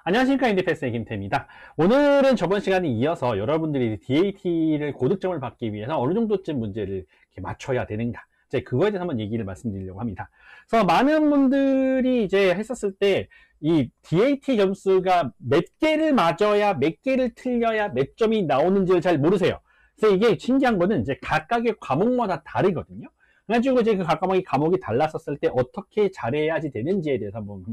안녕하십니까. 인디패스의 김태입니다. 오늘은 저번 시간에 이어서 여러분들이 DAT를 고득점을 받기 위해서 어느 정도쯤 문제를 이렇게 맞춰야 되는가, 이제 그거에 대해서 한번 얘기를 말씀드리려고 합니다. 그래서 많은 분들이 이제 했었을 때 이 DAT 점수가 몇 개를 맞아야, 몇 개를 틀려야 몇 점이 나오는지를 잘 모르세요. 그래서 이게 신기한 거는 이제 각각의 과목마다 다르거든요. 그래가지고 이제 그 각각의 과목이 달랐었을 때 어떻게 잘해야지 되는지에 대해서 한번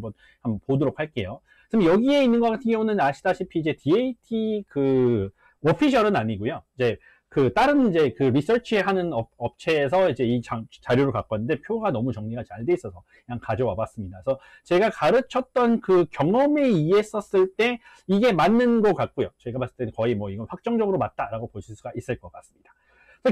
보도록 할게요. 그럼 여기에 있는 것 같은 경우는 아시다시피 이제 DAT 그 오피셜은 아니고요. 이제 그 다른 이제 그 리서치 하는 업체에서 이제 이 자료를 갖고 왔는데 표가 너무 정리가 잘 돼 있어서 그냥 가져와 봤습니다. 그래서 제가 가르쳤던 그 경험에 의했었을 때 이게 맞는 것 같고요. 제가 봤을 때는 거의 뭐 이건 확정적으로 맞다라고 보실 수가 있을 것 같습니다.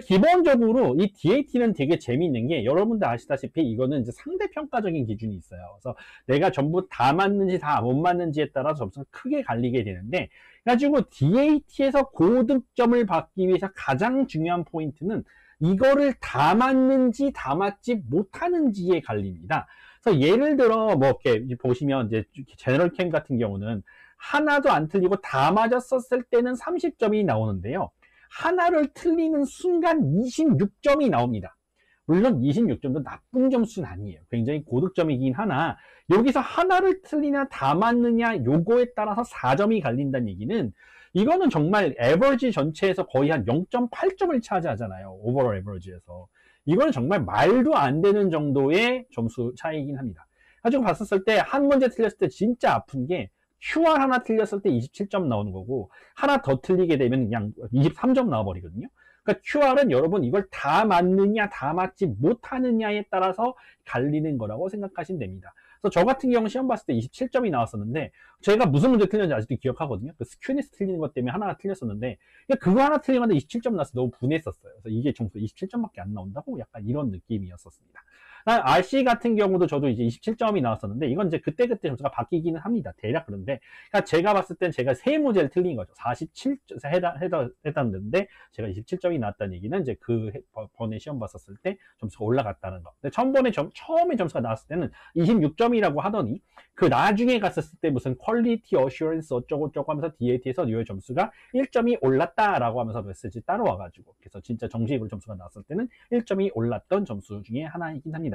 기본적으로 이 DAT는 되게 재미있는 게, 여러분들 아시다시피 이거는 이제 상대평가적인 기준이 있어요. 그래서 내가 전부 다 맞는지 다 못 맞는지에 따라 점수가 크게 갈리게 되는데, 그래가지고 DAT에서 고득점을 받기 위해서 가장 중요한 포인트는 이거를 다 맞는지 다 맞지 못하는지에 갈립니다. 그래서 예를 들어 뭐 이렇게 보시면 이제 제너럴 캠 같은 경우는 하나도 안 틀리고 다 맞았었을 때는 30점이 나오는데요. 하나를 틀리는 순간 26점이 나옵니다. 물론 26점도 나쁜 점수는 아니에요. 굉장히 고득점이긴 하나, 여기서 하나를 틀리냐 다 맞느냐 요거에 따라서 4점이 갈린다는 얘기는, 이거는 정말 에버리지 전체에서 거의 한 0.8점을 차지하잖아요. 오버롤 에버리지에서. 이거는 정말 말도 안 되는 정도의 점수 차이긴 합니다. 가지고 봤었을 때 한 문제 틀렸을 때 진짜 아픈 게, QR 하나 틀렸을 때 27점 나오는 거고, 하나 더 틀리게 되면 그냥 23점 나와버리거든요. 그러니까 QR은 여러분 이걸 다 맞느냐 다 맞지 못하느냐에 따라서 갈리는 거라고 생각하시면 됩니다. 그래서 저 같은 경우 시험 봤을 때 27점이 나왔었는데, 제가 무슨 문제 틀렸는지 아직도 기억하거든요. 그 스큐니스 틀리는 것 때문에 하나가 틀렸었는데, 그거 하나 틀린 건데 27점 나와서 너무 분했었어요. 그래서 이게 점수 27점밖에 안 나온다고? 약간 이런 느낌이었었습니다. RC 같은 경우도 저도 이제 27점이 나왔었는데, 이건 이제 그때그때 점수가 바뀌기는 합니다. 대략. 그런데 그러니까 제가 봤을 땐 제가 세 문제를 틀린 거죠. 47점 해당되는데 제가 27점이 나왔다는 얘기는 이제 그 번에 시험 봤었을 때 점수가 올라갔다는 거. 근데 처음에 점수가 나왔을 때는 26점이라고 하더니, 그 나중에 갔었을 때 무슨 퀄리티 어슈런스 어쩌고저쩌고 하면서 DAT에서 이 점수가 1점이 올랐다라고 하면서 메시지 따라와가지고, 그래서 진짜 정식으로 점수가 나왔을 때는 1점이 올랐던 점수 중에 하나이긴 합니다.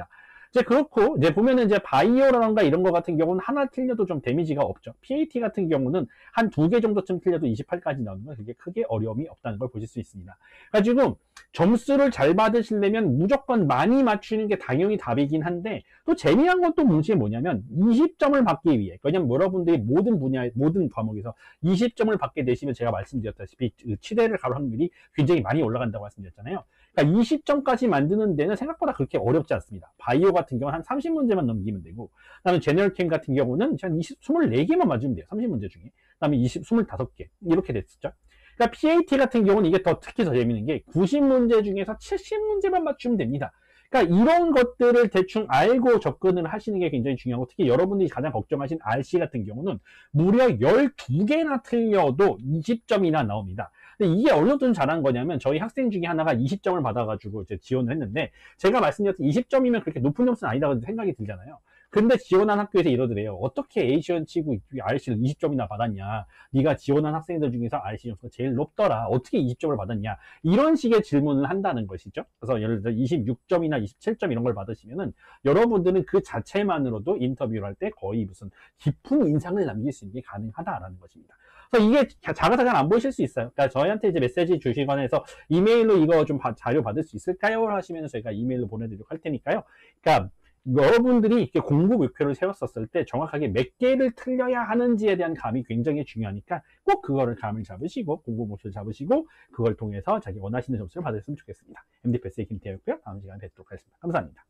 이제 그렇고, 이제 보면은 이제 바이오라던가 이런 거 같은 경우는 하나 틀려도 좀 데미지가 없죠. PAT 같은 경우는 한 2개 정도쯤 틀려도 28까지 나오는 건 그게 크게 어려움이 없다는 걸 보실 수 있습니다. 가지고 점수를 잘 받으시려면 무조건 많이 맞추는 게 당연히 답이긴 한데, 또 재미난 건 또 뭐냐면 20점을 받기 위해, 왜냐면 여러분들이 모든 분야의 모든 과목에서 20점을 받게 되시면 제가 말씀드렸다시피 치대를 갈 확률이 굉장히 많이 올라간다고 말씀드렸잖아요. 그러니까 20점까지 만드는 데는 생각보다 그렇게 어렵지 않습니다. 바이오 같은 경우는 한 30문제만 넘기면 되고, 그다음에 제너럴 캠 같은 경우는 한 24개만 맞으면 돼요. 30문제 중에. 그다음에 25개 이렇게 됐었죠. 그러니까 PAT 같은 경우는 이게 특히 더 재밌는 게 90문제 중에서 70문제만 맞추면 됩니다. 그러니까 이런 것들을 대충 알고 접근을 하시는 게 굉장히 중요하고, 특히 여러분들이 가장 걱정하신 RC 같은 경우는 무려 12개나 틀려도 20점이나 나옵니다. 근데 이게 어느 정도 잘한 거냐면, 저희 학생 중에 하나가 20점을 받아가지고 이제 지원을 했는데, 제가 말씀드렸던 20점이면 그렇게 높은 점수는 아니다고 생각이 들잖아요. 근데 지원한 학교에서 이러더래요. 어떻게 A시원 치고 RC를 20점이나 받았냐? 네가 지원한 학생들 중에서 RC 점수가 제일 높더라. 어떻게 20점을 받았냐? 이런 식의 질문을 한다는 것이죠. 그래서 예를 들어 26점이나 27점 이런 걸 받으시면은 여러분들은 그 자체만으로도 인터뷰를 할 때 거의 무슨 깊은 인상을 남길 수 있는 게 가능하다라는 것입니다. 그래서 이게 작아서 잘 안 보이실 수 있어요. 그러니까 저희한테 이제 메시지 주시거나 해서 이메일로 이거 좀 자료 받을 수 있을까요? 하시면 저희가 이메일로 보내드리도록 할 테니까요. 그러니까 여러분들이 이렇게 공부 목표를 세웠었을 때 정확하게 몇 개를 틀려야 하는지에 대한 감이 굉장히 중요하니까, 꼭 그거를 감을 잡으시고 공부 목표를 잡으시고 그걸 통해서 자기 원하시는 점수를 받으셨으면 좋겠습니다. MD패스의 김태였고요. 다음 시간에 뵙도록 하겠습니다. 감사합니다.